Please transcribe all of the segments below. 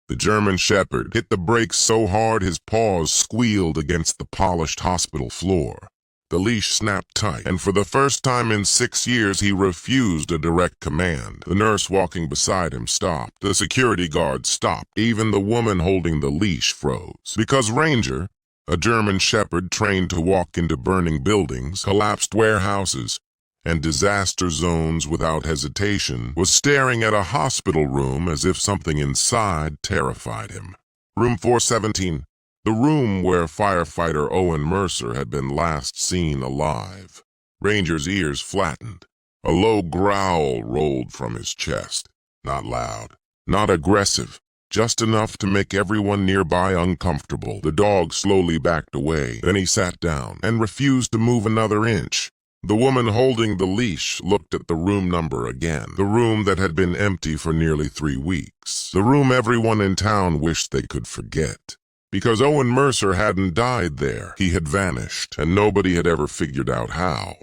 The German Shepherd hit the brakes so hard his paws squealed against the polished hospital floor. The leash snapped tight, and for the first time in 6 years he refused a direct command. The nurse walking beside him stopped. The security guard stopped. Even the woman holding the leash froze. Because Ranger, a German Shepherd trained to walk into burning buildings, collapsed warehouses, and disaster zones without hesitation, was staring at a hospital room as if something inside terrified him. Room 417. The room where firefighter Owen Mercer had been last seen alive. Ranger's ears flattened. A low growl rolled from his chest. Not loud, not aggressive, just enough to make everyone nearby uncomfortable. The dog slowly backed away. Then he sat down and refused to move another inch. The woman holding the leash looked at the room number again. The room that had been empty for nearly 3 weeks. The room everyone in town wished they could forget. Because Owen Mercer hadn't died there. He had vanished, and nobody had ever figured out how.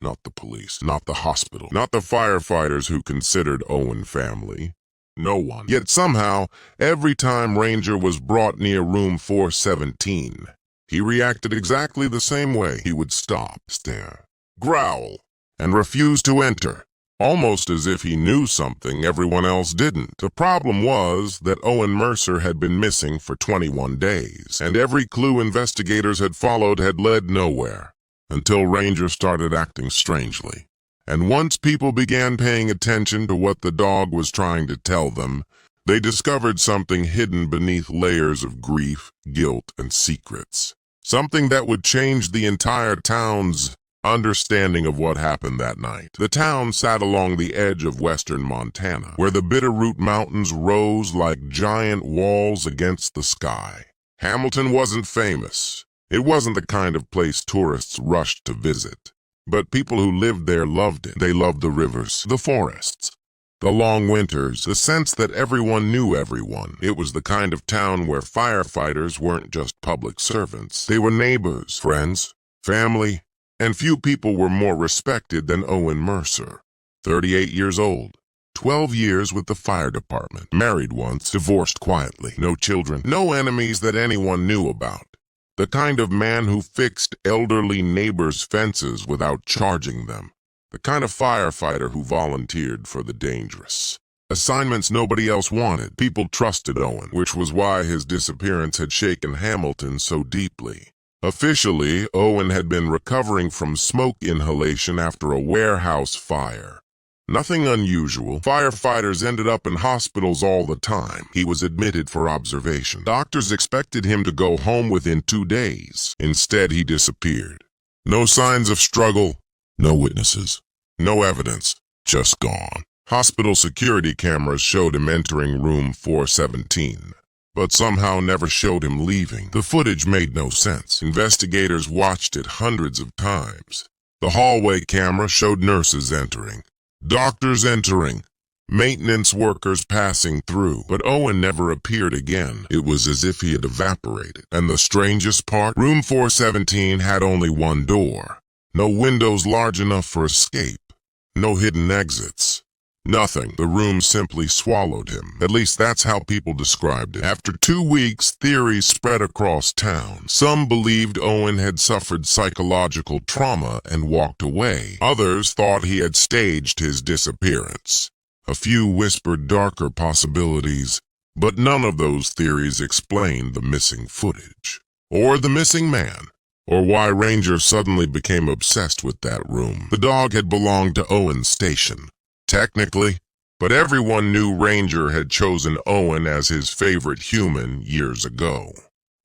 Not the police, not the hospital, not the firefighters who considered Owen family. No one. Yet somehow, every time Ranger was brought near room 417, he reacted exactly the same way. He would stop, stare, growl, and refuse to enter. Almost as if he knew something everyone else didn't. The problem was that Owen Mercer had been missing for 21 days, and every clue investigators had followed had led nowhere, until Ranger started acting strangely. And once people began paying attention to what the dog was trying to tell them, they discovered something hidden beneath layers of grief, guilt, and secrets. Something that would change the entire town's understanding of what happened that night. The town sat along the edge of western Montana, where the Bitterroot Mountains rose like giant walls against the sky. Hamilton wasn't famous. It wasn't the kind of place tourists rushed to visit. But people who lived there loved it. They loved the rivers, the forests, the long winters, the sense that everyone knew everyone. It was the kind of town where firefighters weren't just public servants. They were neighbors, friends, family, and few people were more respected than Owen Mercer. 38 years old, 12 years with the fire department, married once, divorced quietly, no children, no enemies that anyone knew about. The kind of man who fixed elderly neighbors' fences without charging them. The kind of firefighter who volunteered for the dangerous. Assignments nobody else wanted. People trusted Owen, which was why his disappearance had shaken Hamilton so deeply. Officially, Owen had been recovering from smoke inhalation after a warehouse fire. Nothing unusual. Firefighters ended up in hospitals all the time. He was admitted for observation. Doctors expected him to go home within 2 days. Instead, he disappeared. No signs of struggle, no witnesses, no evidence, just gone. Hospital security cameras showed him entering room 417. But somehow never showed him leaving. The footage made no sense. Investigators watched it hundreds of times. The hallway camera showed nurses entering, doctors entering, maintenance workers passing through. But Owen never appeared again. It was as if he had evaporated. And the strangest part, room 417 had only one door. No windows large enough for escape. No hidden exits. Nothing. The room simply swallowed him. At least that's how people described it. After 2 weeks, theories spread across town. Some believed Owen had suffered psychological trauma and walked away. Others thought he had staged his disappearance. A few whispered darker possibilities, but none of those theories explained the missing footage, or the missing man, or why Ranger suddenly became obsessed with that room. The dog had belonged to Owen's station. Technically, but everyone knew Ranger had chosen Owen as his favorite human years ago.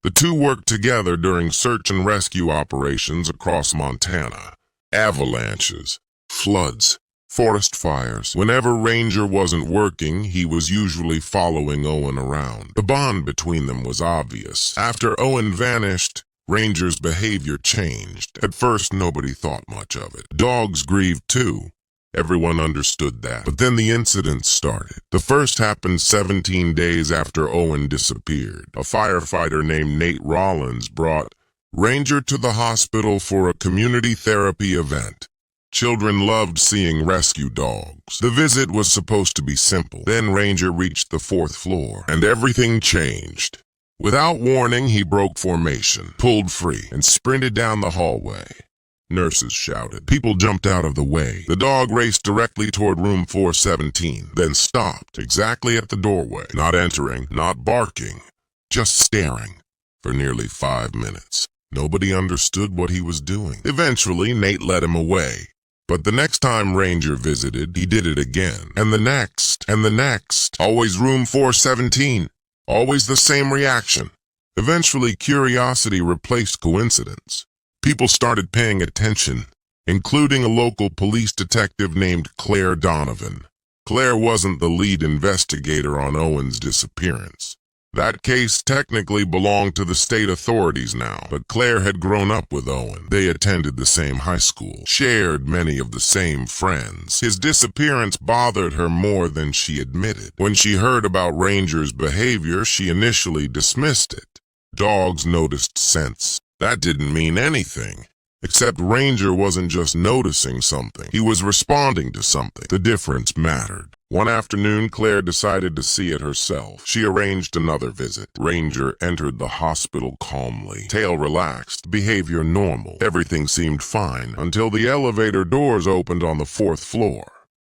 The two worked together during search and rescue operations across Montana. Avalanches, floods, forest fires. Whenever Ranger wasn't working, he was usually following Owen around. The bond between them was obvious. After Owen vanished, Ranger's behavior changed. At first, nobody thought much of it. Dogs grieved too. Everyone understood that. But then the incident started. The first happened 17 days after Owen disappeared. A firefighter named Nate Rollins brought Ranger to the hospital for a community therapy event. Children loved seeing rescue dogs. The visit was supposed to be simple. Then Ranger reached the 4th floor, and everything changed. Without warning, he broke formation, pulled free, and sprinted down the hallway. Nurses shouted. People jumped out of the way. The dog raced directly toward room 417, then stopped exactly at the doorway, not entering, not barking, just staring for nearly 5 minutes. Nobody understood what he was doing. Eventually, Nate led him away. But the next time Ranger visited, he did it again. And the next, and the next. Always room 417. Always the same reaction. Eventually, curiosity replaced coincidence. People started paying attention, including a local police detective named Claire Donovan. Claire wasn't the lead investigator on Owen's disappearance. That case technically belonged to the state authorities now, but Claire had grown up with Owen. They attended the same high school, shared many of the same friends. His disappearance bothered her more than she admitted. When she heard about Ranger's behavior, she initially dismissed it. Dogs noticed scents. That didn't mean anything. Except Ranger wasn't just noticing something. He was responding to something. The difference mattered. One afternoon, Claire decided to see it herself. She arranged another visit. Ranger entered the hospital calmly. Tail relaxed, behavior normal. Everything seemed fine until the elevator doors opened on the 4th floor.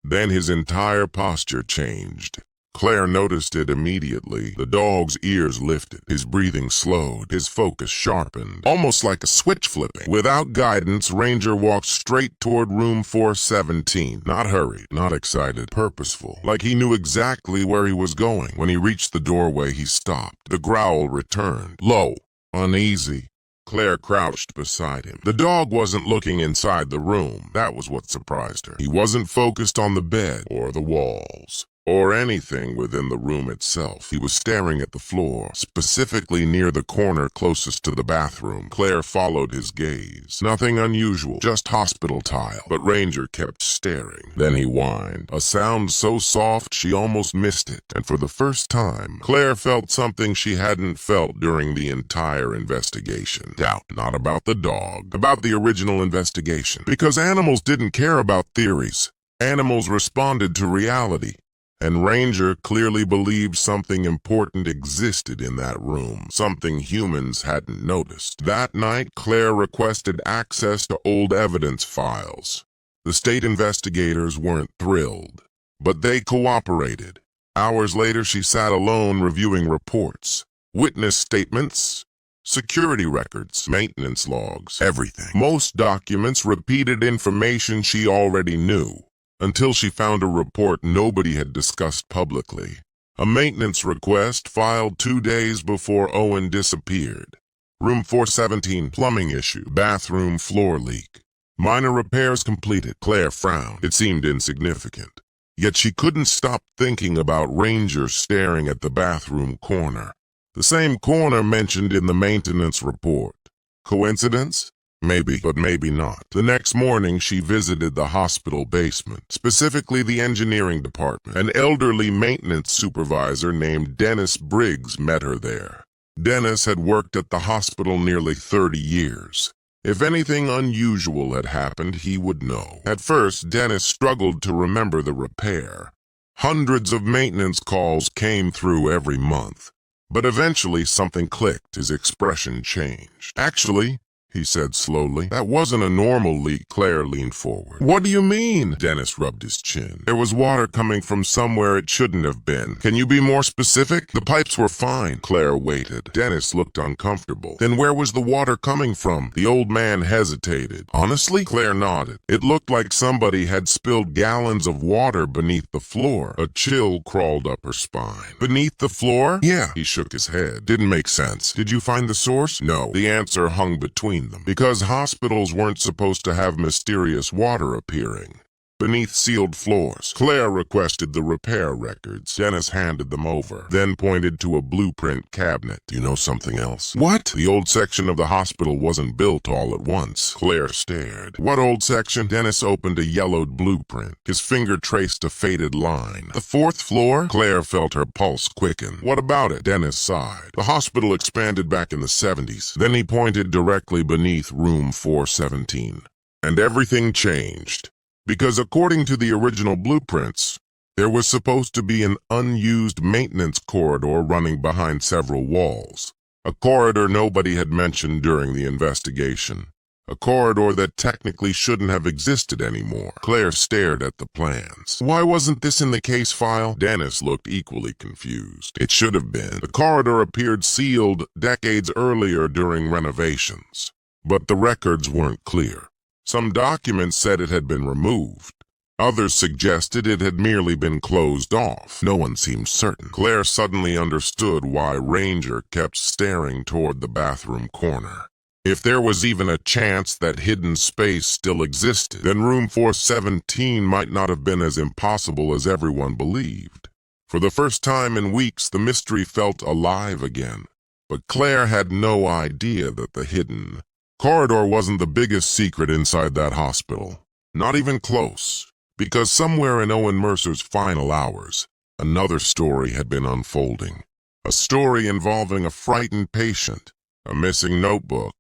Then his entire posture changed. Claire noticed it immediately. The dog's ears lifted, his breathing slowed, his focus sharpened, almost like a switch flipping. Without guidance, Ranger walked straight toward room 417. Not hurried, not excited, purposeful, like he knew exactly where he was going. When he reached the doorway, he stopped. The growl returned, low, uneasy. Claire crouched beside him. The dog wasn't looking inside the room. That was what surprised her. He wasn't focused on the bed or the walls or anything within the room itself. He was staring at the floor, specifically near the corner closest to the bathroom. Claire followed his gaze. Nothing unusual, just hospital tile. But Ranger kept staring. Then he whined, a sound so soft she almost missed it. And for the first time, Claire felt something she hadn't felt during the entire investigation. Doubt, not about the dog, about the original investigation. Because animals didn't care about theories. Animals responded to reality. And Ranger clearly believed something important existed in that room, something humans hadn't noticed. That night, Claire requested access to old evidence files. The state investigators weren't thrilled, but they cooperated. Hours later, she sat alone reviewing reports, witness statements, security records, maintenance logs, everything. Most documents repeated information she already knew. Until she found a report nobody had discussed publicly. A maintenance request filed 2 days before Owen disappeared. Room 417, plumbing issue, bathroom floor leak. Minor repairs completed. Claire frowned. It seemed insignificant. Yet she couldn't stop thinking about Ranger staring at the bathroom corner. The same corner mentioned in the maintenance report. Coincidence? Maybe, but maybe not. The next morning, she visited the hospital basement, specifically the engineering department. An elderly maintenance supervisor named Dennis Briggs met her there. Dennis had worked at the hospital nearly 30 years. If anything unusual had happened, he would know. At first, Dennis struggled to remember the repair. Hundreds of maintenance calls came through every month. But eventually, something clicked. His expression changed. Actually, he said slowly, that wasn't a normal leak. Claire leaned forward. What do you mean? Dennis rubbed his chin. There was water coming from somewhere it shouldn't have been. Can you be more specific? The pipes were fine. Claire waited. Dennis looked uncomfortable. Then where was the water coming from? The old man hesitated. Honestly? Claire nodded. It looked like somebody had spilled gallons of water beneath the floor. A chill crawled up her spine. Beneath the floor? Yeah. He shook his head. Didn't make sense. Did you find the source? No. The answer hung between them, because hospitals weren't supposed to have mysterious water appearing beneath sealed floors. Claire requested the repair records. Dennis handed them over, then pointed to a blueprint cabinet. You know something else? What? The old section of the hospital wasn't built all at once. Claire stared. What old section? Dennis opened a yellowed blueprint. His finger traced a faded line. The 4th floor? Claire felt her pulse quicken. What about it? Dennis sighed. The hospital expanded back in the 70s. Then he pointed directly beneath room 417. And everything changed. Because according to the original blueprints, there was supposed to be an unused maintenance corridor running behind several walls. A corridor nobody had mentioned during the investigation. A corridor that technically shouldn't have existed anymore. Claire stared at the plans. Why wasn't this in the case file? Dennis looked equally confused. It should have been. The corridor appeared sealed decades earlier during renovations. But the records weren't clear. Some documents said it had been removed. Others suggested it had merely been closed off. No one seemed certain. Claire suddenly understood why Ranger kept staring toward the bathroom corner. If there was even a chance that hidden space still existed, then room 417 might not have been as impossible as everyone believed. For the first time in weeks, the mystery felt alive again. But Claire had no idea that the hidden corridor wasn't the biggest secret inside that hospital. Not even close. Because somewhere in Owen Mercer's final hours, another story had been unfolding. A story involving a frightened patient, a missing notebook,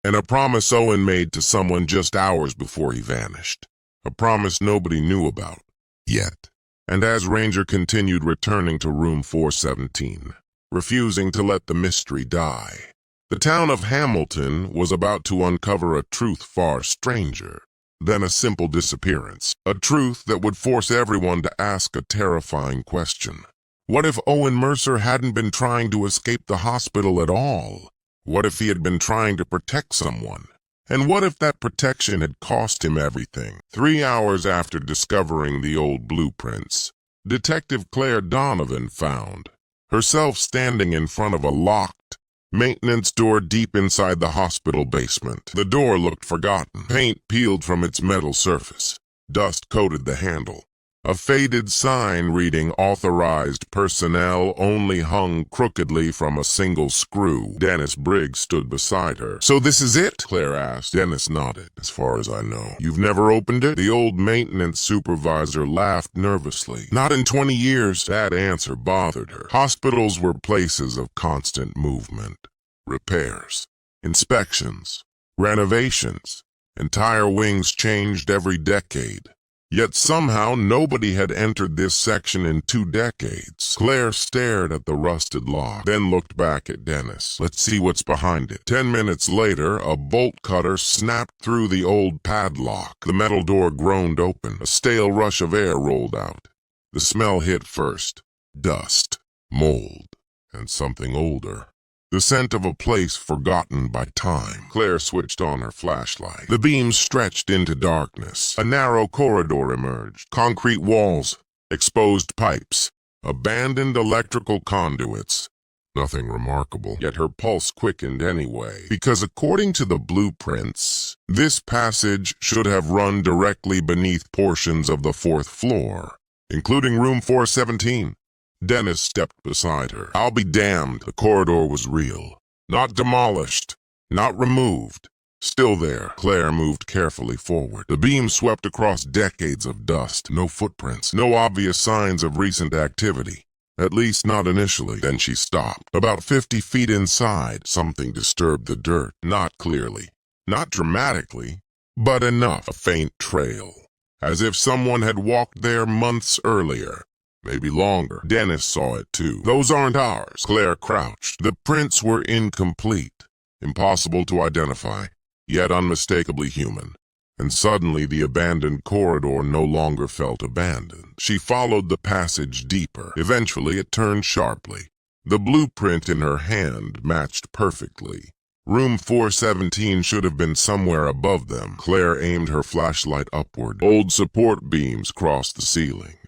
and a promise Owen made to someone just hours before he vanished. A promise nobody knew about, yet. And as Ranger continued returning to room 417, refusing to let the mystery die, the town of Hamilton was about to uncover a truth far stranger than a simple disappearance. A truth that would force everyone to ask a terrifying question. What if Owen Mercer hadn't been trying to escape the hospital at all? What if he had been trying to protect someone? And what if that protection had cost him everything? 3 hours after discovering the old blueprints, Detective Claire Donovan found herself standing in front of a locked maintenance door deep inside the hospital basement. The door looked forgotten. Paint peeled from its metal surface. Dust coated the handle. A faded sign reading "Authorized personnel" only hung crookedly from a single screw. Dennis Briggs stood beside her. "So this is it?" Claire asked. Dennis nodded. "As far as I know." "You've never opened it?" The old maintenance supervisor laughed nervously. "Not in 20 years. That answer bothered her. Hospitals were places of constant movement. Repairs, inspections, renovations. Entire wings changed every decade. Yet somehow nobody had entered this section in 2 decades. Claire stared at the rusted lock, then looked back at Dennis. "Let's see what's behind it." 10 minutes later, a bolt cutter snapped through the old padlock. The metal door groaned open. A stale rush of air rolled out. The smell hit first. Dust, mold, and something older. The scent of a place forgotten by time. Claire switched on her flashlight. The beam stretched into darkness. A narrow corridor emerged. Concrete walls, exposed pipes, abandoned electrical conduits. Nothing remarkable, yet her pulse quickened anyway. Because according to the blueprints, this passage should have run directly beneath portions of the 4th floor, including room 417. Dennis stepped beside her. "I'll be damned." The corridor was real. Not demolished. Not removed. Still there. Claire moved carefully forward. The beam swept across decades of dust. No footprints. No obvious signs of recent activity. At least not initially. Then she stopped. About 50 feet inside, something disturbed the dirt. Not clearly. Not dramatically. But enough. A faint trail. As if someone had walked there months earlier. Maybe longer. Dennis saw it too. "Those aren't ours." Claire crouched. The prints were incomplete, impossible to identify, yet unmistakably human. And suddenly the abandoned corridor no longer felt abandoned. She followed the passage deeper. Eventually it turned sharply. The blueprint in her hand matched perfectly. Room 417 should have been somewhere above them. Claire aimed her flashlight upward. Old support beams crossed the ceiling.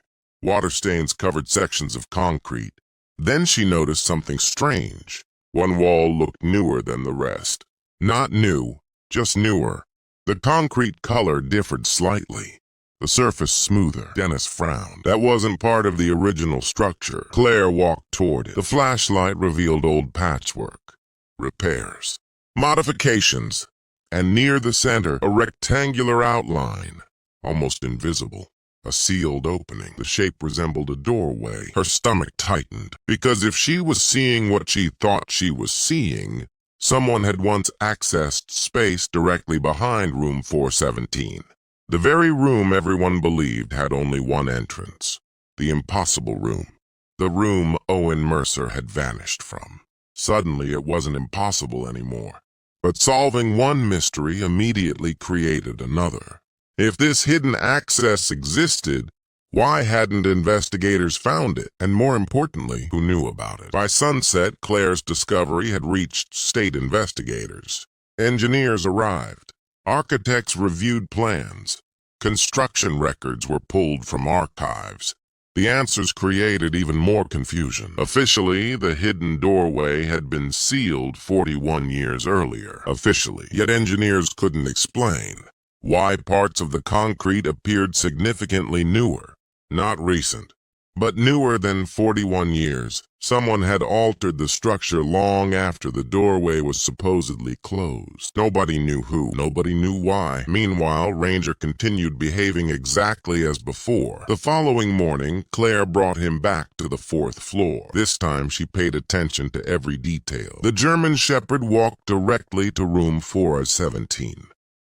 Water stains covered sections of concrete. Then she noticed something strange. One wall looked newer than the rest. Not new, just newer. The concrete color differed slightly. The surface smoother. Dennis frowned. That wasn't part of the original structure. Claire walked toward it. The flashlight revealed old patchwork. Repairs. Modifications. And near the center, a rectangular outline. Almost invisible. A sealed opening. The shape resembled a doorway. Her stomach tightened, because if she was seeing what she thought she was seeing, Someone had once accessed space directly behind room 417. The very room everyone believed had only one entrance. The impossible room. The room Owen Mercer had vanished from. Suddenly it wasn't impossible anymore. But solving one mystery immediately created another. If this hidden access existed, why hadn't investigators found it? And more importantly, who knew about it? By sunset, Claire's discovery had reached state investigators. Engineers arrived. Architects reviewed plans. Construction records were pulled from archives. The answers created even more confusion. Officially, the hidden doorway had been sealed 41 years earlier. Officially, yet engineers couldn't explain why parts of the concrete appeared significantly newer. Not recent, but newer than 41 years. Someone had altered the structure long after the doorway was supposedly closed. Nobody knew who. Nobody knew why. Meanwhile, Ranger continued behaving exactly as before. The following morning, Claire brought him back to the 4th floor. This time, she paid attention to every detail. The German Shepherd walked directly to room 417.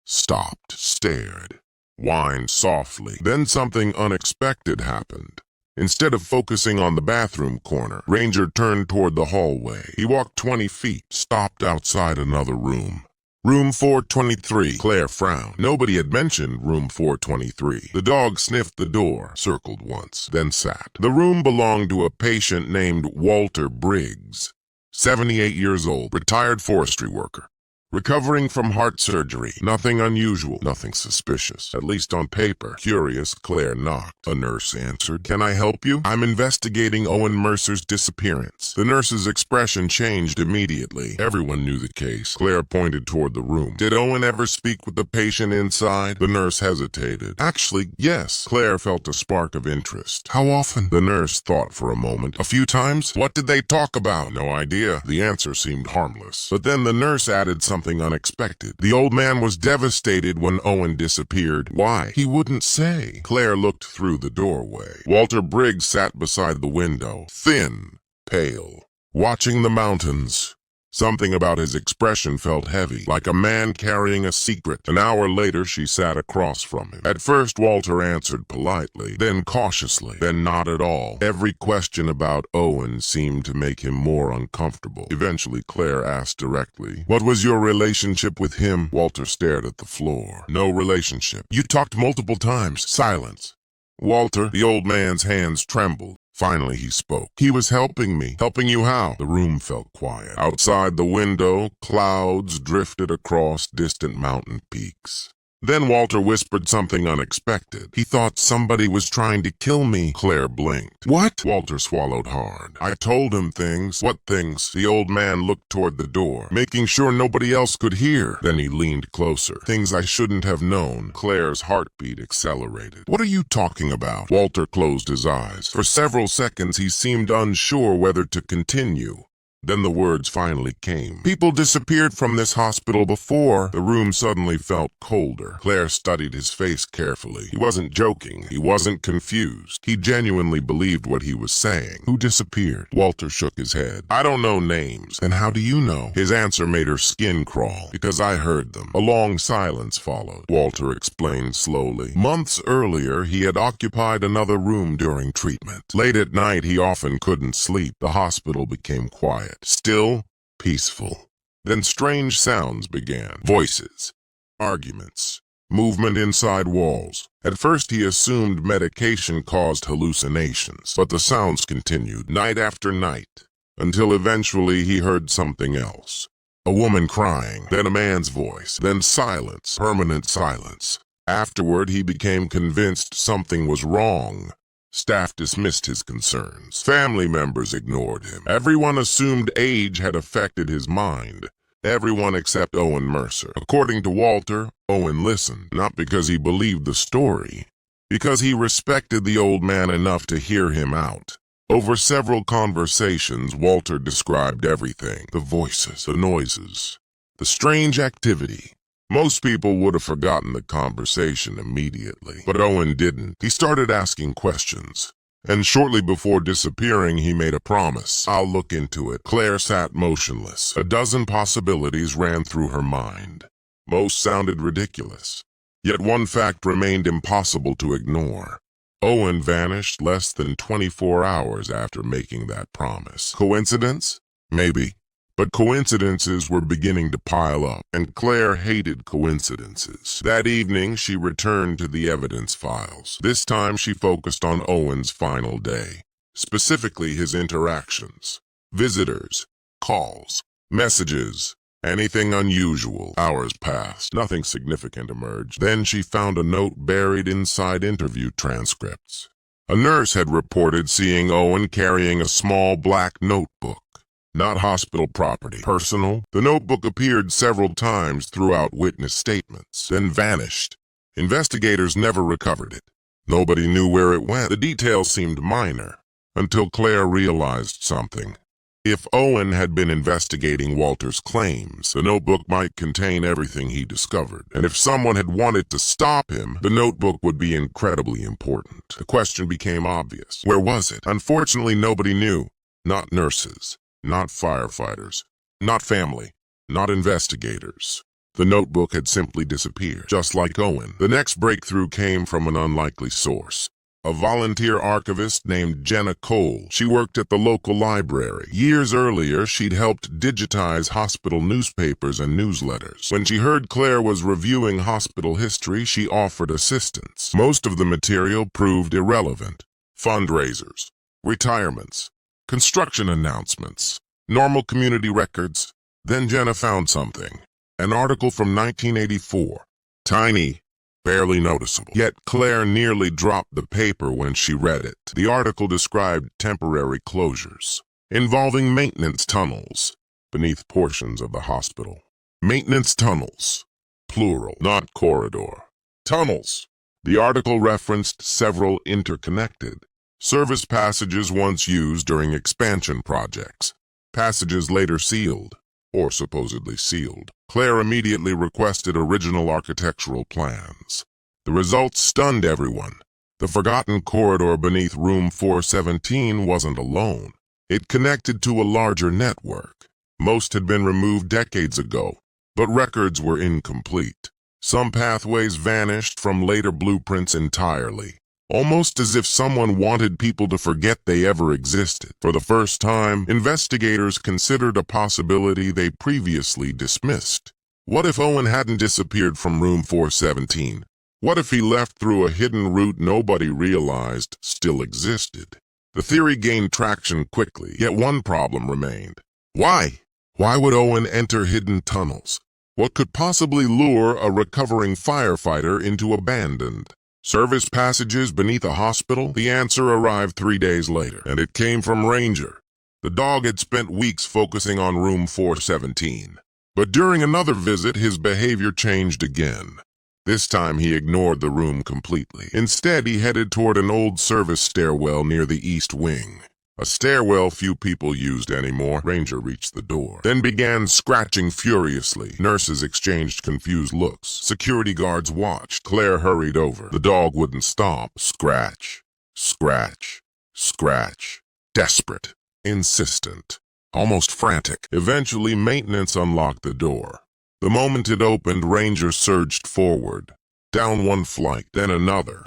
Stopped, stared, whined softly. Then something unexpected happened. Instead of focusing on the bathroom corner, Ranger turned toward the hallway. He walked 20 feet, stopped outside another room. Room 423. Claire frowned. Nobody had mentioned room 423. The dog sniffed the door, circled once, then sat. The room belonged to a patient named Walter Briggs, 78 years old, retired forestry worker. Recovering from heart surgery. Nothing unusual, nothing suspicious, at least on paper. Curious, Claire knocked. A nurse answered. "Can I help you? I'm investigating Owen Mercer's disappearance." The nurse's expression changed immediately. Everyone knew the case. Claire pointed toward the room. "Did Owen ever speak with the patient inside?" The nurse hesitated. "Actually, yes." Claire felt a spark of interest. "How often?" The nurse thought for a moment. "A few times." "What did they talk about?" "No idea." The answer seemed harmless. But then the nurse added something unexpected. "The old man was devastated when Owen disappeared." "Why?" "He wouldn't say." Claire looked through the doorway. Walter Briggs sat beside the window, thin, pale, watching the mountains. Something about his expression felt heavy, like a man carrying a secret. An hour later, she sat across from him. At first, Walter answered politely, then cautiously, then not at all. Every question about Owen seemed to make him more uncomfortable. Eventually, Claire asked directly, "What was your relationship with him?" Walter stared at the floor. "No relationship." "You talked multiple times." Silence. "Walter," the old man's hands trembled. Finally he spoke. "He was helping me." "Helping you how?" The room felt quiet. Outside the window, clouds drifted across distant mountain peaks. Then Walter whispered something unexpected. "He thought somebody was trying to kill me." Claire blinked. "What?" Walter swallowed hard. "I told him things." "What things?" The old man looked toward the door, making sure nobody else could hear. Then he leaned closer. "Things I shouldn't have known." Claire's heartbeat accelerated. "What are you talking about?" Walter closed his eyes. For several seconds he seemed unsure whether to continue. Then the words finally came. "People disappeared from this hospital before." The room suddenly felt colder. Claire studied his face carefully. He wasn't joking. He wasn't confused. He genuinely believed what he was saying. "Who disappeared?" Walter shook his head. "I don't know names." "Then how do you know?" His answer made her skin crawl. "Because I heard them." A long silence followed. Walter explained slowly. Months earlier, he had occupied another room during treatment. Late at night, he often couldn't sleep. The hospital became quiet. Still, peaceful. Then strange sounds began. Voices, arguments, movement inside walls. At first he assumed medication caused hallucinations, but the sounds continued night after night, until eventually he heard something else. A woman crying, then a man's voice, then silence, permanent silence. Afterward he became convinced something was wrong. Staff dismissed his concerns. Family members ignored him. Everyone assumed age had affected his mind. Everyone except Owen Mercer. According to Walter, Owen listened, not because he believed the story, because he respected the old man enough to hear him out. Over several conversations, Walter described everything. The voices, the noises, the strange activity. Most people would have forgotten the conversation immediately, but Owen didn't. He started asking questions, And shortly before disappearing, he made a promise. "I'll look into it." Claire sat motionless. A dozen possibilities ran through her mind. Most sounded ridiculous. Yet one fact remained impossible to ignore. Owen vanished less than 24 hours after making that promise. Coincidence? Maybe. But coincidences were beginning to pile up, and Claire hated coincidences. That evening, she returned to the evidence files. This time, she focused on Owen's final day, specifically his interactions. Visitors, calls, messages, anything unusual. Hours passed. Nothing significant emerged. Then she found a note buried inside interview transcripts. A nurse had reported seeing Owen carrying a small black notebook. Not hospital property. Personal. The notebook appeared several times throughout witness statements, then vanished. Investigators never recovered it. Nobody knew where it went. The details seemed minor, until Claire realized something. If Owen had been investigating Walter's claims, the notebook might contain everything he discovered. And if someone had wanted to stop him, the notebook would be incredibly important. The question became obvious. Where was it? Unfortunately, nobody knew. Not nurses. Not firefighters, not family, not investigators. The notebook had simply disappeared, just like Owen. The next breakthrough came from an unlikely source. A volunteer archivist named Jenna Cole. She worked at the local library. Years earlier, she'd helped digitize hospital newspapers and newsletters. When she heard Claire was reviewing hospital history, she offered assistance. Most of the material proved irrelevant. Fundraisers, retirements, construction announcements, normal community records. Then Jenna found something. An article from 1984. Tiny, barely noticeable. Yet Claire nearly dropped the paper when she read it. The article described temporary closures, involving maintenance tunnels beneath portions of the hospital. Maintenance tunnels. Plural, not corridor. Tunnels. The article referenced several interconnected service passages once used during expansion projects. Passages later sealed, or supposedly sealed. Claire immediately requested original architectural plans. The results stunned everyone. The forgotten corridor beneath room 417 wasn't alone. It connected to a larger network. Most had been removed decades ago, but records were incomplete. Some pathways vanished from later blueprints entirely. Almost as if someone wanted people to forget they ever existed. For the first time, investigators considered a possibility they previously dismissed. What if Owen hadn't disappeared from room 417? What if he left through a hidden route nobody realized still existed? The theory gained traction quickly, yet one problem remained. Why? Why would Owen enter hidden tunnels? What could possibly lure a recovering firefighter into abandoned service passages beneath a hospital? The answer arrived 3 days later, and it came from Ranger. The dog had spent weeks focusing on room 417. But during another visit, his behavior changed again. This time he ignored the room completely. Instead, he headed toward an old service stairwell near the east wing. A stairwell few people used anymore. Ranger reached the door, then began scratching furiously. Nurses exchanged confused looks. Security guards watched. Claire hurried over. The dog wouldn't stop. Scratch, scratch, scratch. Desperate, insistent, almost frantic. Eventually, maintenance unlocked the door. The moment it opened, Ranger surged forward. Down one flight, then another,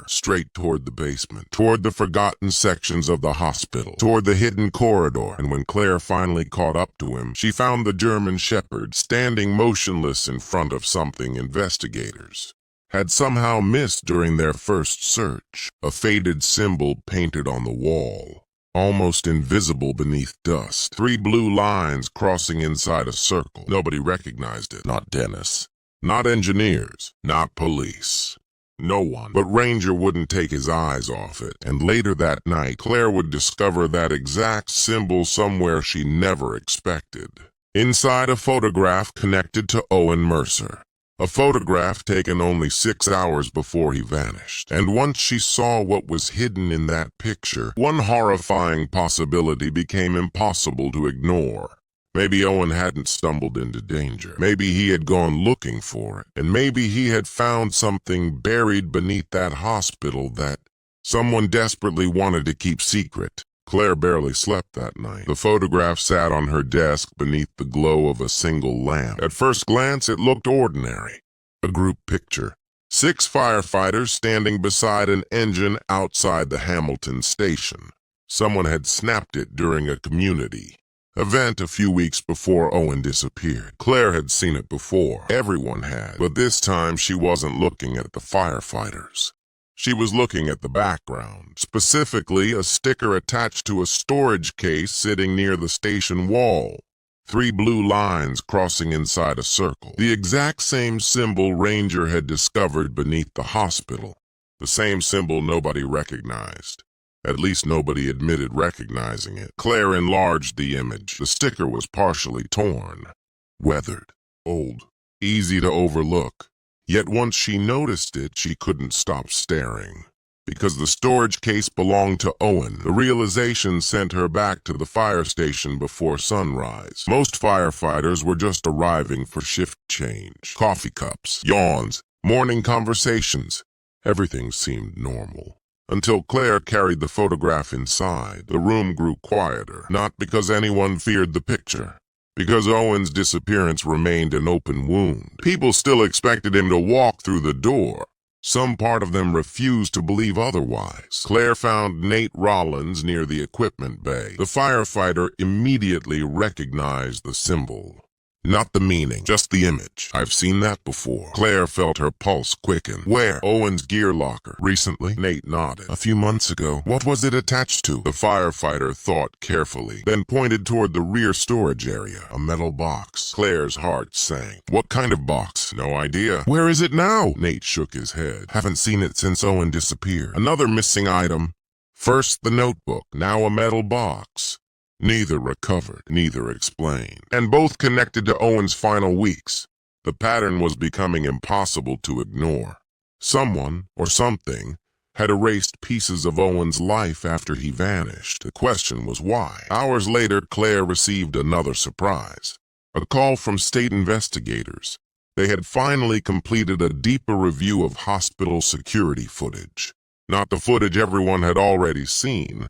straight toward the basement, toward the forgotten sections of the hospital, toward the hidden corridor. And when Claire finally caught up to him, she found the German Shepherd standing motionless in front of something investigators had somehow missed during their first search. A faded symbol painted on the wall, almost invisible beneath dust. 3 blue lines crossing inside a circle. Nobody recognized it. Not Dennis. Not engineers, not police, no one. But Ranger wouldn't take his eyes off it. And later that night, Claire would discover that exact symbol somewhere she never expected. Inside a photograph connected to Owen Mercer. A photograph taken only 6 hours before he vanished. And once she saw what was hidden in that picture, one horrifying possibility became impossible to ignore. Maybe Owen hadn't stumbled into danger. Maybe he had gone looking for it. And maybe he had found something buried beneath that hospital that Someone desperately wanted to keep secret. Claire barely slept that night. The photograph sat on her desk beneath the glow of a single lamp. At first glance, it looked ordinary. A group picture. 6 firefighters standing beside an engine outside the Hamilton station. Someone had snapped it during a community event a few weeks before Owen disappeared. Claire had seen it before. Everyone had. But this time she wasn't looking at the firefighters. She was looking at the background, specifically a sticker attached to a storage case sitting near the station wall. 3 blue lines crossing inside a circle. The exact same symbol Ranger had discovered beneath the hospital. The same symbol nobody recognized. At least nobody admitted recognizing it. Claire enlarged the image. The sticker was partially torn, weathered, old, easy to overlook. Yet once she noticed it, she couldn't stop staring. Because the storage case belonged to Owen, the realization sent her back to the fire station before sunrise. Most firefighters were just arriving for shift change. Coffee cups, yawns, morning conversations. Everything seemed normal. Until Claire carried the photograph inside, the room grew quieter. Not because anyone feared the picture. Because Owen's disappearance remained an open wound. People still expected him to walk through the door. Some part of them refused to believe otherwise. Claire found Nate Rollins near the equipment bay. The firefighter immediately recognized the symbol. Not the meaning, just the image. I've seen that before. Claire felt her pulse quicken. Where? Owen's gear locker. Recently? Nate nodded. A few months ago. What was it attached to? The firefighter thought carefully, then pointed toward the rear storage area. A metal box. Claire's heart sank. What kind of box? No idea. Where is it now? Nate shook his head. Haven't seen it since Owen disappeared. Another missing item. First the notebook, now a metal box. Neither recovered, neither explained, and both connected to Owen's final weeks. The pattern was becoming impossible to ignore. Someone, or something, had erased pieces of Owen's life after he vanished. The question was why. Hours later, Claire received another surprise. A call from state investigators. They had finally completed a deeper review of hospital security footage. Not the footage everyone had already seen.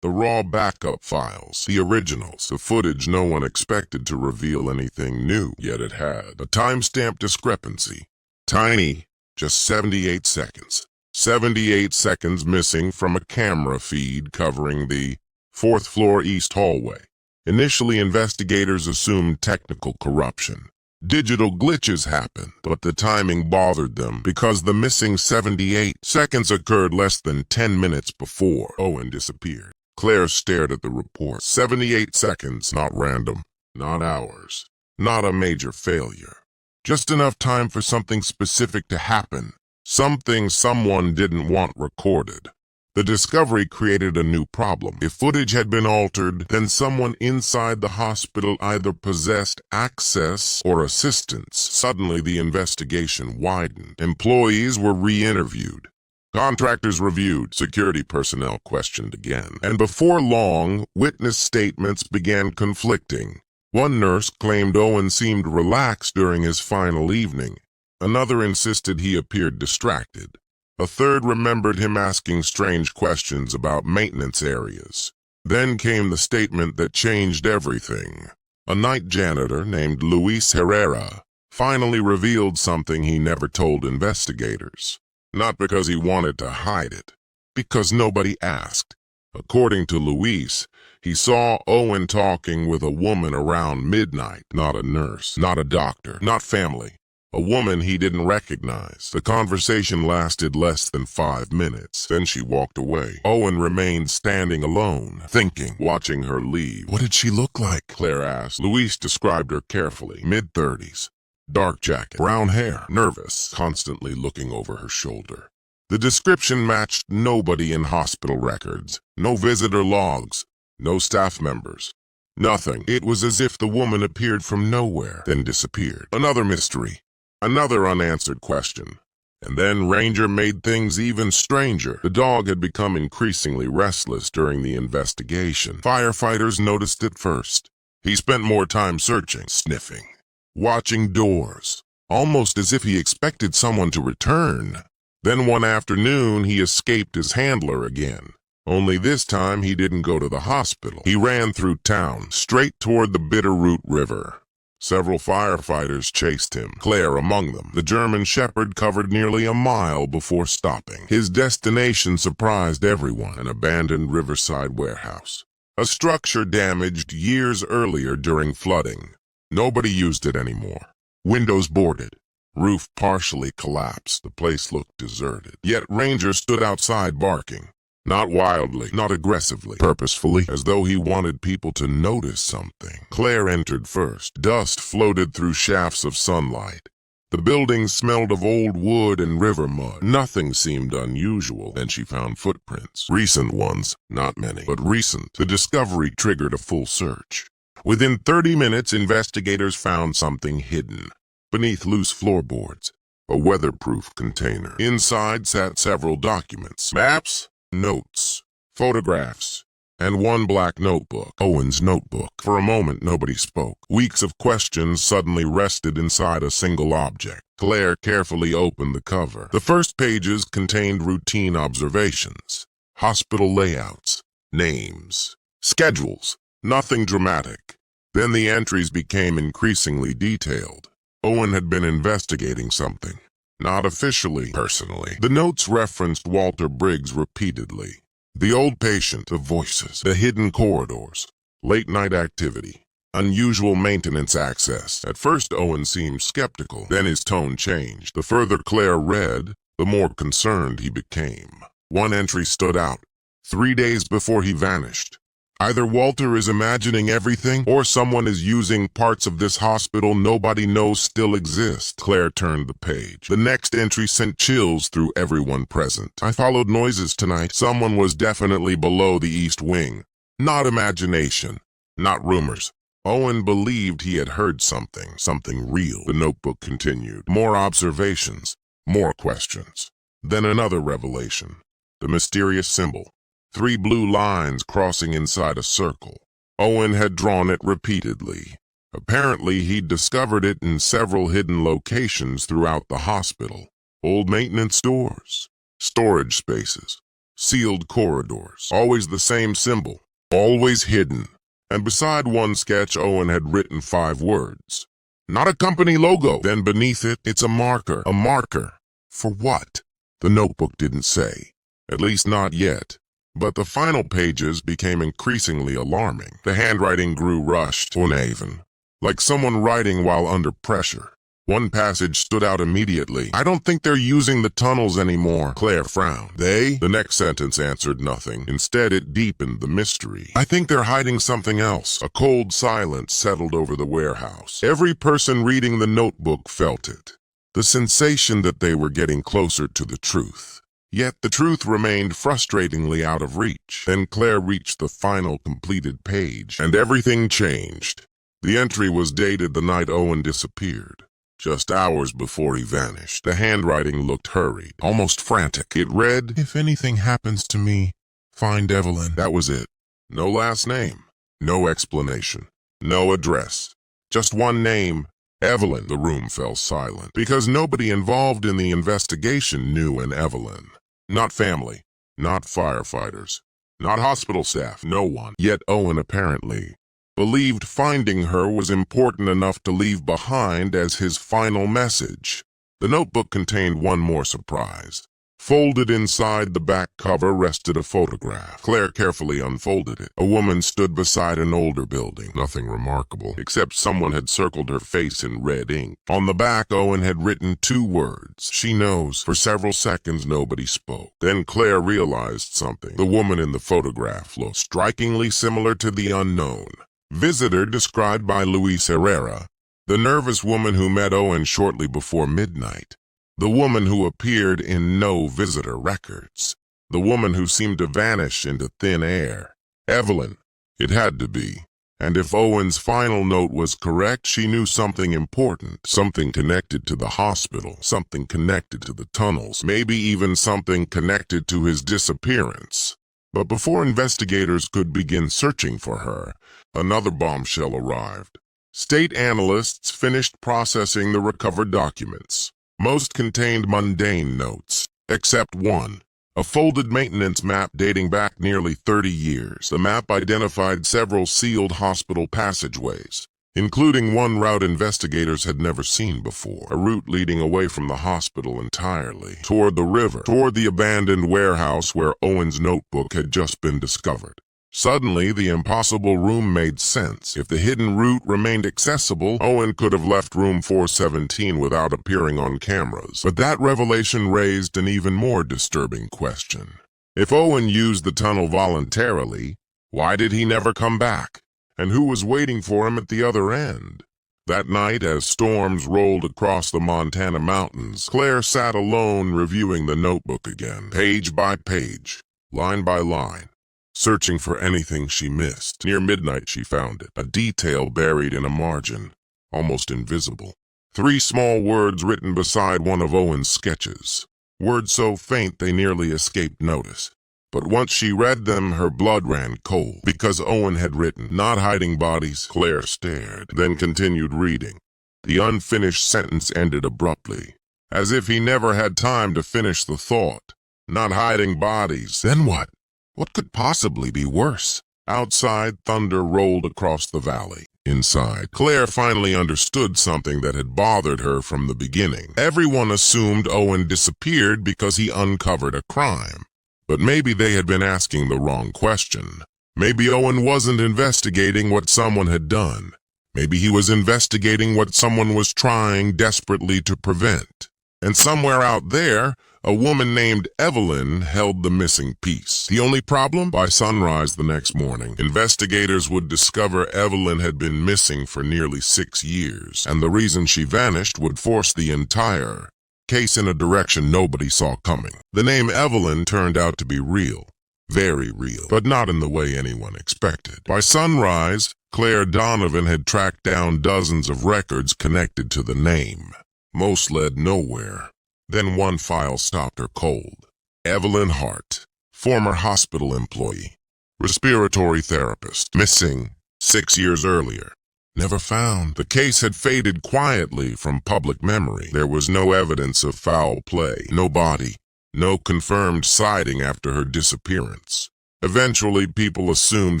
The raw backup files, the originals, the footage no one expected to reveal anything new, yet it had. A timestamp discrepancy. Tiny, just 78 seconds. 78 seconds missing from a camera feed covering the 4th floor east hallway. Initially, investigators assumed technical corruption. Digital glitches happened, but the timing bothered them because the missing 78 seconds occurred less than 10 minutes before Owen disappeared. Claire stared at the report. 78 seconds, not random, not hours, not a major failure. Just enough time for something specific to happen, something someone didn't want recorded. The discovery created a new problem. If footage had been altered, then someone inside the hospital either possessed access or assistance. Suddenly, the investigation widened. Employees were re-interviewed. Contractors reviewed, security personnel questioned again, and before long, witness statements began conflicting. One nurse claimed Owen seemed relaxed during his final evening. Another insisted he appeared distracted. A third remembered him asking strange questions about maintenance areas. Then came the statement that changed everything. A night janitor named Luis Herrera finally revealed something he never told investigators. Not because he wanted to hide it, because nobody asked. According to Luis, he saw Owen talking with a woman around midnight. Not a nurse, not a doctor, not family. A woman he didn't recognize. The conversation lasted less than 5 minutes. Then she walked away. Owen remained standing alone, thinking, watching her leave. What did she look like? Claire asked. Luis described her carefully. Mid-30s. Dark jacket, brown hair, nervous, constantly looking over her shoulder. The description matched nobody in hospital records. No visitor logs. No staff members. Nothing. It was as if the woman appeared from nowhere, then disappeared. Another mystery. Another unanswered question. And then Ranger made things even stranger. The dog had become increasingly restless during the investigation. Firefighters noticed it first. He spent more time searching, sniffing, watching doors, almost as if he expected someone to return. Then one afternoon, he escaped his handler again. Only this time, he didn't go to the hospital. He ran through town, straight toward the Bitterroot River. Several firefighters chased him, Claire among them. The German Shepherd covered nearly a mile before stopping. His destination surprised everyone, an abandoned riverside warehouse. A structure damaged years earlier during flooding. Nobody used it anymore. Windows boarded. Roof partially collapsed. The place looked deserted. Yet Ranger stood outside barking. Not wildly, not aggressively, purposefully, as though he wanted people to notice something. Claire entered first. Dust floated through shafts of sunlight. The building smelled of old wood and river mud. Nothing seemed unusual. Then she found footprints. Recent ones, not many, but recent. The discovery triggered a full search. Within 30 minutes, investigators found something hidden. Beneath loose floorboards, a weatherproof container. Inside sat several documents. Maps, notes, photographs, and one black notebook. Owen's notebook. For a moment, nobody spoke. Weeks of questions suddenly rested inside a single object. Claire carefully opened the cover. The first pages contained routine observations. Hospital layouts, names, schedules. Nothing dramatic. Then the entries became increasingly detailed. Owen had been investigating something. Not officially, personally. The notes referenced Walter Briggs repeatedly. The old patient, the voices, the hidden corridors, late-night activity, unusual maintenance access. At first, Owen seemed skeptical. Then his tone changed. The further Claire read, the more concerned he became. One entry stood out. 3 days before he vanished. Either Walter is imagining everything, or someone is using parts of this hospital nobody knows still exist. Claire turned the page. The next entry sent chills through everyone present. I followed noises tonight. Someone was definitely below the east wing. Not imagination. Not rumors. Owen believed he had heard something real. The notebook continued. More observations. More questions. Then another revelation. The mysterious symbol. 3 blue lines crossing inside a circle. Owen had drawn it repeatedly. Apparently, he'd discovered it in several hidden locations throughout the hospital. Old maintenance doors, storage spaces, sealed corridors. Always the same symbol, always hidden. And beside one sketch, Owen had written 5 words. Not a company logo. Then beneath it, it's a marker. A marker. For what? The notebook didn't say. At least not yet. But the final pages became increasingly alarming. The handwriting grew rushed, uneven, like someone writing while under pressure. One passage stood out immediately. I don't think they're using the tunnels anymore. Claire frowned. They? The next sentence answered nothing. Instead, it deepened the mystery. I think they're hiding something else. A cold silence settled over the warehouse. Every person reading the notebook felt it. The sensation that they were getting closer to the truth. Yet the truth remained frustratingly out of reach. Then Claire reached the final completed page, and everything changed. The entry was dated the night Owen disappeared, just hours before he vanished. The handwriting looked hurried, almost frantic. It read, "If anything happens to me, find Evelyn." That was it. No last name, no explanation, no address. Just one name, Evelyn. The room fell silent, because nobody involved in the investigation knew an Evelyn. Not family, not firefighters, not hospital staff, no one. Yet Owen apparently believed finding her was important enough to leave behind as his final message. The notebook contained one more surprise. Folded inside the back cover rested a photograph. Claire carefully unfolded it. A woman stood beside an older building. Nothing remarkable, except someone had circled her face in red ink. On the back, Owen had written 2 words. She knows. For several seconds, nobody spoke. Then Claire realized something. The woman in the photograph looked strikingly similar to the unknown visitor described by Luis Herrera, the nervous woman who met Owen shortly before midnight. The woman who appeared in no visitor records. The woman who seemed to vanish into thin air. Evelyn. It had to be. And if Owen's final note was correct, she knew something important. Something connected to the hospital. Something connected to the tunnels. Maybe even something connected to his disappearance. But before investigators could begin searching for her, another bombshell arrived. State analysts finished processing the recovered documents. Most contained mundane notes. except one. A folded maintenance map dating back nearly 30 years. The map identified several sealed hospital passageways, including one route investigators had never seen before, a route leading away from the hospital entirely, toward the river, toward the abandoned warehouse where Owen's notebook had just been discovered. Suddenly, the impossible room made sense. If the hidden route remained accessible, Owen could have left room 417 without appearing on cameras. But that revelation raised an even more disturbing question. If Owen used the tunnel voluntarily, why did he never come back? And who was waiting for him at the other end? That night, as storms rolled across the Montana mountains, Claire sat alone reviewing the notebook again, page by page, line by line, searching for anything she missed. Near midnight she found it, a detail buried in a margin, almost invisible. 3 small words written beside one of Owen's sketches, words so faint they nearly escaped notice. But once she read them, her blood ran cold, because Owen had written, "Not hiding bodies." Claire stared, then continued reading. The unfinished sentence ended abruptly, as if he never had time to finish the thought. Not hiding bodies. Then what? What could possibly be worse? Outside, thunder rolled across the valley. Inside, Claire finally understood something that had bothered her from the beginning. Everyone assumed Owen disappeared because he uncovered a crime. But maybe they had been asking the wrong question. Maybe Owen wasn't investigating what someone had done. Maybe he was investigating what someone was trying desperately to prevent. And somewhere out there, a woman named Evelyn held the missing piece. The only problem? By sunrise the next morning, investigators would discover Evelyn had been missing for nearly 6 years, and the reason she vanished would force the entire case in a direction nobody saw coming. The name Evelyn turned out to be real, very real, but not in the way anyone expected. By sunrise, Claire Donovan had tracked down dozens of records connected to the name. Most led nowhere. Then one file stopped her cold. Evelyn Hart, former hospital employee, respiratory therapist, missing 6 years earlier. Never found. The case had faded quietly from public memory. There was no evidence of foul play, no body, no confirmed sighting after her disappearance. Eventually, people assumed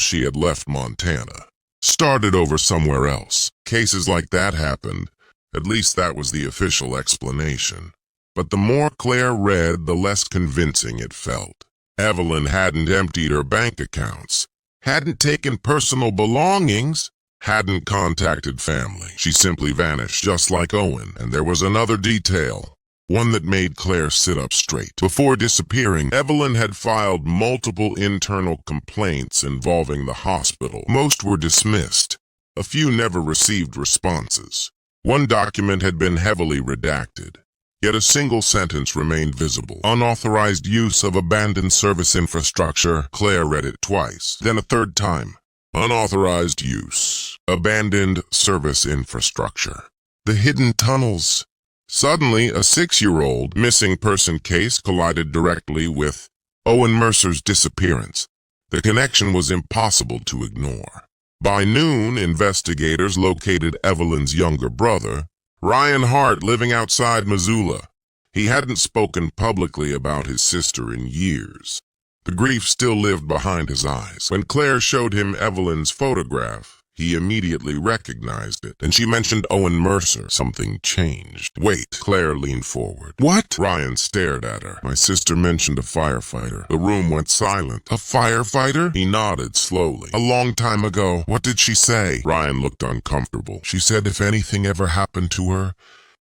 she had left Montana, started over somewhere else. Cases like that happened. At least that was the official explanation. But the more Claire read, the less convincing it felt. Evelyn hadn't emptied her bank accounts, hadn't taken personal belongings, hadn't contacted family. She simply vanished, just like Owen. And there was another detail, one that made Claire sit up straight. Before disappearing, Evelyn had filed multiple internal complaints involving the hospital. Most were dismissed. A few never received responses. One document had been heavily redacted, yet a single sentence remained visible. Unauthorized use of abandoned service infrastructure. Claire read it twice, then a third time. Unauthorized use. Abandoned service infrastructure. The hidden tunnels. Suddenly, a 6-year-old missing person case collided directly with Owen Mercer's disappearance. The connection was impossible to ignore. By noon, investigators located Evelyn's younger brother, Ryan Hart, living outside Missoula. He hadn't spoken publicly about his sister in years. The grief still lived behind his eyes. When Claire showed him Evelyn's photograph, he immediately recognized it, and she mentioned Owen Mercer. Something changed. Wait, Claire leaned forward. What? Ryan stared at her. My sister mentioned a firefighter. The room went silent. A firefighter? He nodded slowly. A long time ago. What did she say? Ryan looked uncomfortable. She said if anything ever happened to her,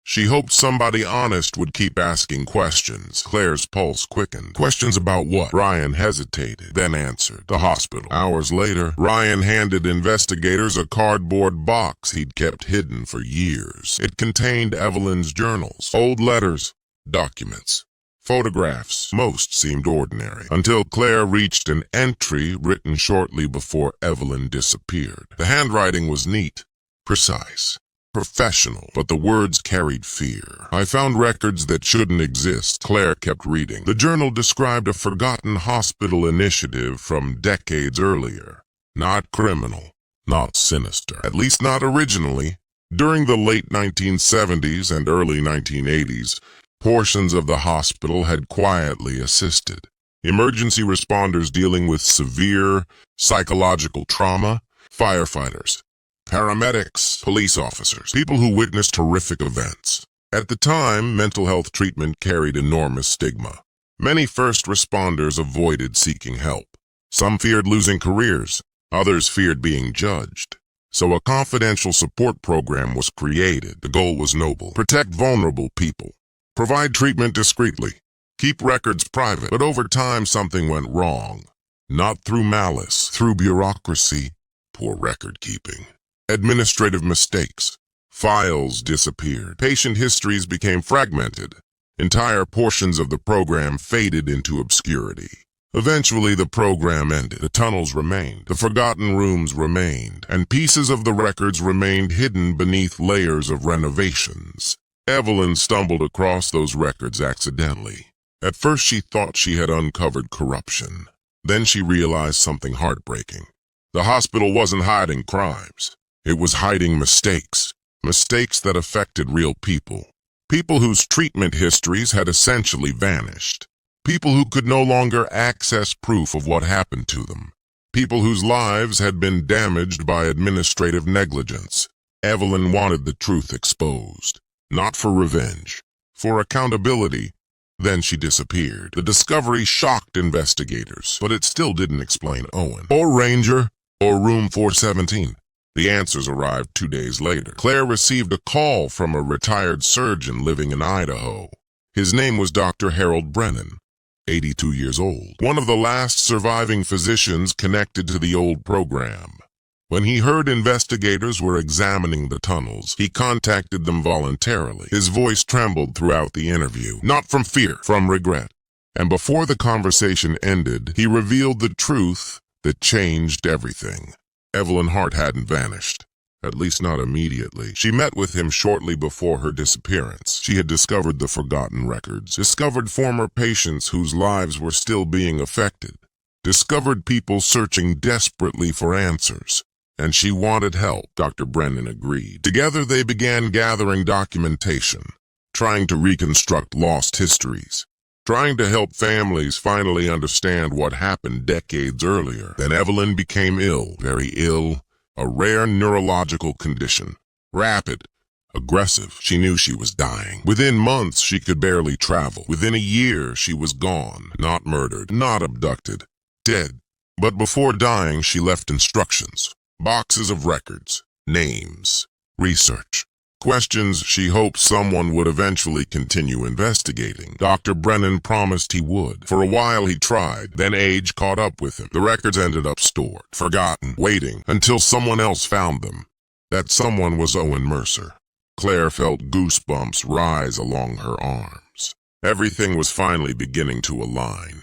she hoped somebody honest would keep asking questions. Claire's pulse quickened. Questions about what? Ryan hesitated, then answered. The hospital. Hours later, Ryan handed investigators a cardboard box he'd kept hidden for years. It contained Evelyn's journals, old letters, documents, photographs. Most seemed ordinary, until Claire reached an entry written shortly before Evelyn disappeared. The handwriting was neat, precise, professional, but the words carried fear. I found records that shouldn't exist. Claire kept reading. The journal described a forgotten hospital initiative from decades earlier. Not criminal, not sinister, at least not originally. During the late 1970s and early 1980s, Portions of the hospital had quietly assisted. Emergency responders dealing with severe psychological trauma, firefighters, paramedics, police officers, people who witnessed horrific events. At the time, mental health treatment carried enormous stigma. Many first responders avoided seeking help. Some feared losing careers, others feared being judged. So a confidential support program was created. The goal was noble: protect vulnerable people, provide treatment discreetly, keep records private. But over time, something went wrong. Not through malice, through bureaucracy, poor record keeping, administrative mistakes. Files disappeared. Patient histories became fragmented. Entire portions of the program faded into obscurity. Eventually, the program ended. The tunnels remained, the forgotten rooms remained, and pieces of the records remained hidden beneath layers of renovations. Evelyn stumbled across those records accidentally. At first, she thought she had uncovered corruption. Then she realized something heartbreaking. The hospital wasn't hiding crimes. It was hiding mistakes. Mistakes that affected real people. People whose treatment histories had essentially vanished. People who could no longer access proof of what happened to them. People whose lives had been damaged by administrative negligence. Evelyn wanted the truth exposed. Not for revenge, for accountability. Then she disappeared. The discovery shocked investigators, but it still didn't explain Owen, or Ranger, or Room 417. The answers arrived 2 days later. Claire received a call from a retired surgeon living in Idaho. His name was Dr. Harold Brennan, 82 years old, one of the last surviving physicians connected to the old program. When he heard investigators were examining the tunnels, he contacted them voluntarily. His voice trembled throughout the interview, not from fear, from regret. And before the conversation ended, he revealed the truth that changed everything. Evelyn Hart hadn't vanished, at least not immediately. She met with him shortly before her disappearance. She had discovered the forgotten records, discovered former patients whose lives were still being affected, discovered people searching desperately for answers. And she wanted help. Dr. Brennan agreed. Together they began gathering documentation, trying to reconstruct lost histories, trying to help families finally understand what happened decades earlier. Then Evelyn became ill, very ill, a rare neurological condition. Rapid, aggressive. She knew she was dying. Within months, she could barely travel. Within a year, she was gone. Not murdered, not abducted, dead. But before dying, she left instructions. Boxes of records, names, research, questions she hoped someone would eventually continue investigating. Dr. Brennan promised he would. For a while he tried, then age caught up with him. The records ended up stored, forgotten, waiting, until someone else found them. That someone was Owen Mercer. Claire felt goosebumps rise along her arms. Everything was finally beginning to align.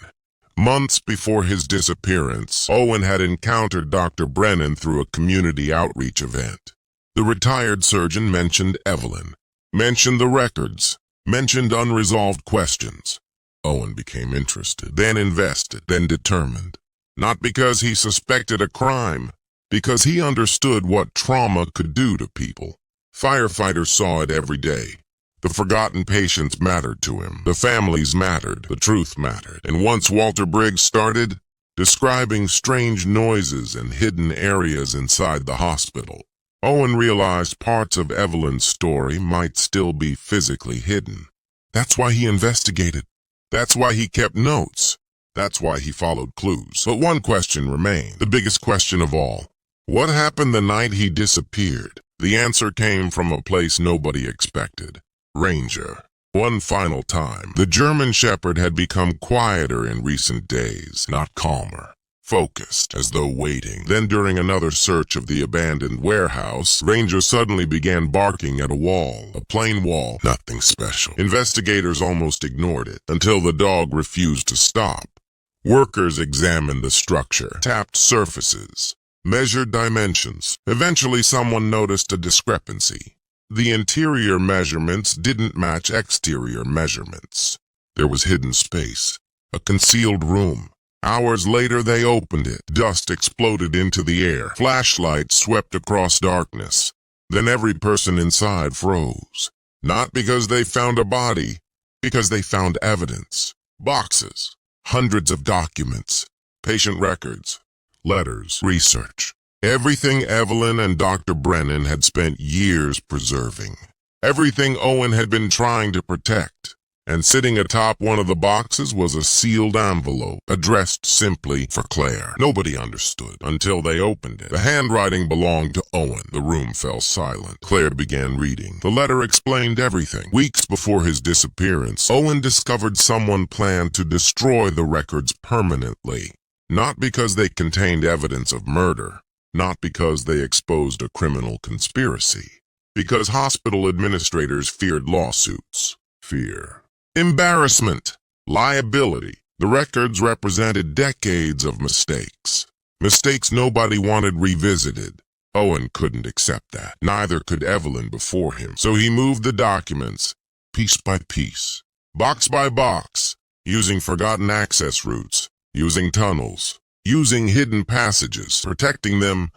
Months before his disappearance, Owen had encountered Dr. Brennan through a community outreach event. The retired surgeon mentioned Evelyn, mentioned the records, mentioned unresolved questions. Owen became interested, then invested, then determined. Not because he suspected a crime, because he understood what trauma could do to people. Firefighters saw it every day. The forgotten patients mattered to him. The families mattered. The truth mattered. And once Walter Briggs started describing strange noises and hidden areas inside the hospital, Owen realized parts of Evelyn's story might still be physically hidden. That's why he investigated. That's why he kept notes. That's why he followed clues. But one question remained, the biggest question of all. What happened the night he disappeared? The answer came from a place nobody expected. Ranger. One final time. The German Shepherd had become quieter in recent days, not calmer. Focused, as though waiting. Then during another search of the abandoned warehouse, Ranger suddenly began barking at a wall. A plain wall, nothing special. Investigators almost ignored it, until the dog refused to stop. Workers examined the structure, tapped surfaces, measured dimensions. Eventually someone noticed a discrepancy. The interior measurements didn't match exterior measurements. There was hidden space, a concealed room. Hours later they opened it. Dust exploded into the air. Flashlights swept across darkness. Then every person inside froze. Not because they found a body, Because they found evidence. Boxes, hundreds of documents, patient records, letters, research. Everything Evelyn and Dr. Brennan had spent years preserving. Everything Owen had been trying to protect. And sitting atop one of the boxes was a sealed envelope, addressed simply for Claire. Nobody understood until they opened it. The handwriting belonged to Owen. The room fell silent. Claire began reading. The letter explained everything. Weeks before his disappearance, Owen discovered someone planned to destroy the records permanently. Not because they contained evidence of murder, not because they exposed a criminal conspiracy, because hospital administrators feared lawsuits. Fear. Embarrassment, liability. The records represented decades of mistakes. Mistakes nobody wanted revisited. Owen couldn't accept that. Neither could Evelyn before him. So he moved the documents, piece by piece, box by box, using forgotten access routes, using tunnels, using hidden passages, protecting them,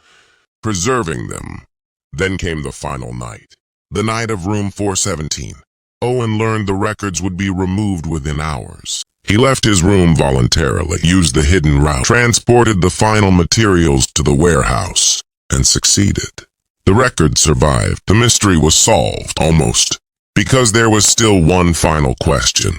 preserving them. Then came the final night. The night of room 417. Owen learned the records would be removed within hours. He left his room voluntarily, used the hidden route, transported the final materials to the warehouse, and succeeded. The records survived. The mystery was solved, almost, because there was still one final question.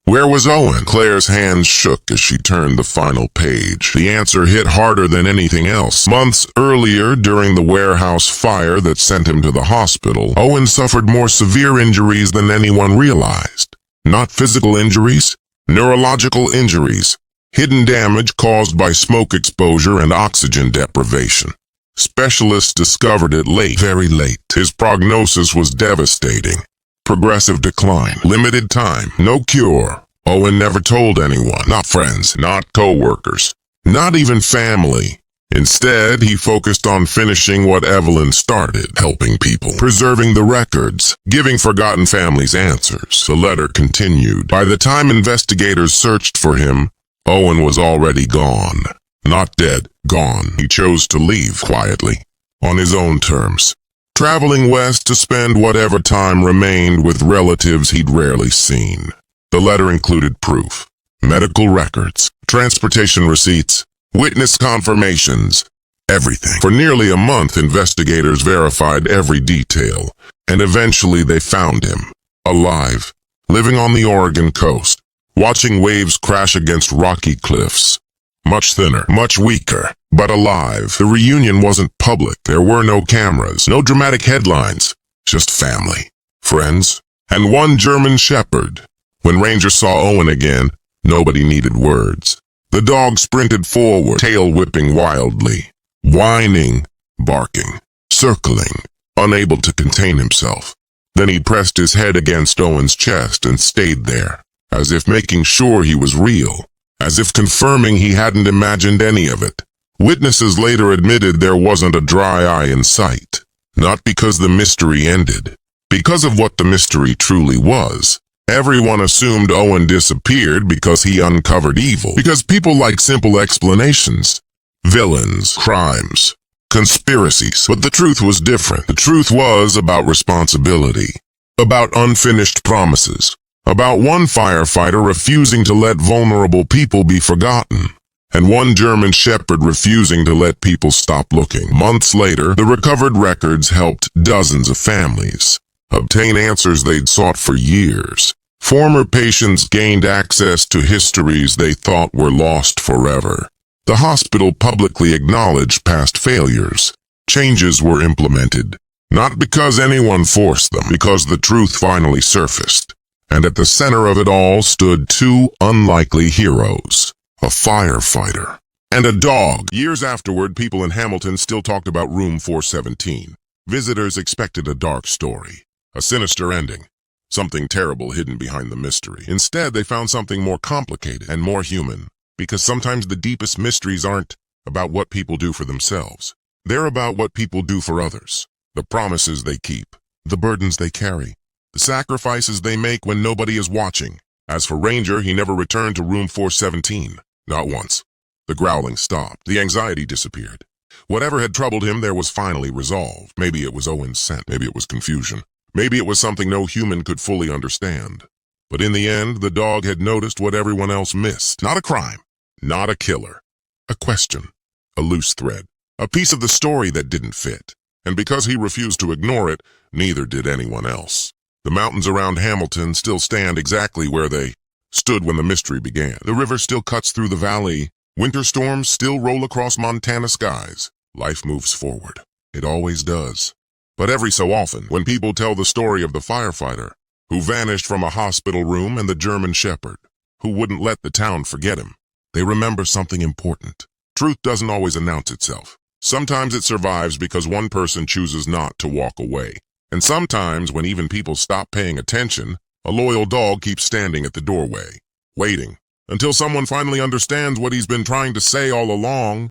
Where was Owen? Claire's hands shook as she turned the final page. The answer hit harder than anything else. Months earlier, during the warehouse fire that sent him to the hospital, Owen suffered more severe injuries than anyone realized. Not physical injuries, neurological injuries. Hidden damage caused by smoke exposure and oxygen deprivation. Specialists discovered it late, very late. His prognosis was devastating. Progressive decline, limited time, no cure. Owen never told anyone, not friends, not co-workers, not even family. Instead, he focused on finishing what Evelyn started, helping people, preserving the records, giving forgotten families answers. The letter continued. By the time investigators searched for him, Owen was already gone. Not dead, gone. He chose to leave quietly, on his own terms, traveling west to spend whatever time remained with relatives he'd rarely seen. The letter included proof, medical records, transportation receipts, witness confirmations, everything. For nearly a month, investigators verified every detail, and eventually they found him, alive, living on the Oregon coast, watching waves crash against rocky cliffs. Much thinner, much weaker, but alive. The reunion wasn't public. There were no cameras, no dramatic headlines, just family, friends, and one German shepherd. When Ranger saw Owen again, nobody needed words. The dog sprinted forward, tail whipping wildly, whining, barking, circling, unable to contain himself. Then he pressed his head against Owen's chest and stayed there, as if making sure he was real, as if confirming he hadn't imagined any of it. Witnesses later admitted there wasn't a dry eye in sight. Not because the mystery ended, because of what the mystery truly was. Everyone assumed Owen disappeared because he uncovered evil, because people like simple explanations. Villains, crimes, conspiracies. But the truth was different. The truth was about responsibility, about unfinished promises, about one firefighter refusing to let vulnerable people be forgotten, and one German shepherd refusing to let people stop looking. Months later, the recovered records helped dozens of families obtain answers they'd sought for years. Former patients gained access to histories they thought were lost forever. The hospital publicly acknowledged past failures. Changes were implemented, not because anyone forced them, because the truth finally surfaced. And at the center of it all stood two unlikely heroes, a firefighter and a dog. Years afterward, people in Hamilton still talked about room 417. Visitors expected a dark story, a sinister ending, something terrible hidden behind the mystery. Instead, they found something more complicated and more human, because sometimes the deepest mysteries aren't about what people do for themselves. They're about what people do for others, the promises they keep, the burdens they carry, the sacrifices they make when nobody is watching. As for Ranger, he never returned to room 417, not once. The growling stopped. The anxiety disappeared. Whatever had troubled him there was finally resolved. Maybe it was Owen's scent. Maybe it was confusion. Maybe it was something no human could fully understand. But in the end, the dog had noticed what everyone else missed. Not a crime, not a killer. A question, a loose thread, a piece of the story that didn't fit. And because he refused to ignore it, neither did anyone else. The mountains around Hamilton still stand exactly where they stood when the mystery began. The river still cuts through the valley. Winter storms still roll across Montana skies. Life moves forward. It always does. But every so often, when people tell the story of the firefighter who vanished from a hospital room and the German shepherd who wouldn't let the town forget him, they remember something important. Truth doesn't always announce itself. Sometimes it survives because one person chooses not to walk away. And sometimes, when even people stop paying attention, a loyal dog keeps standing at the doorway, waiting until someone finally understands what he's been trying to say all along.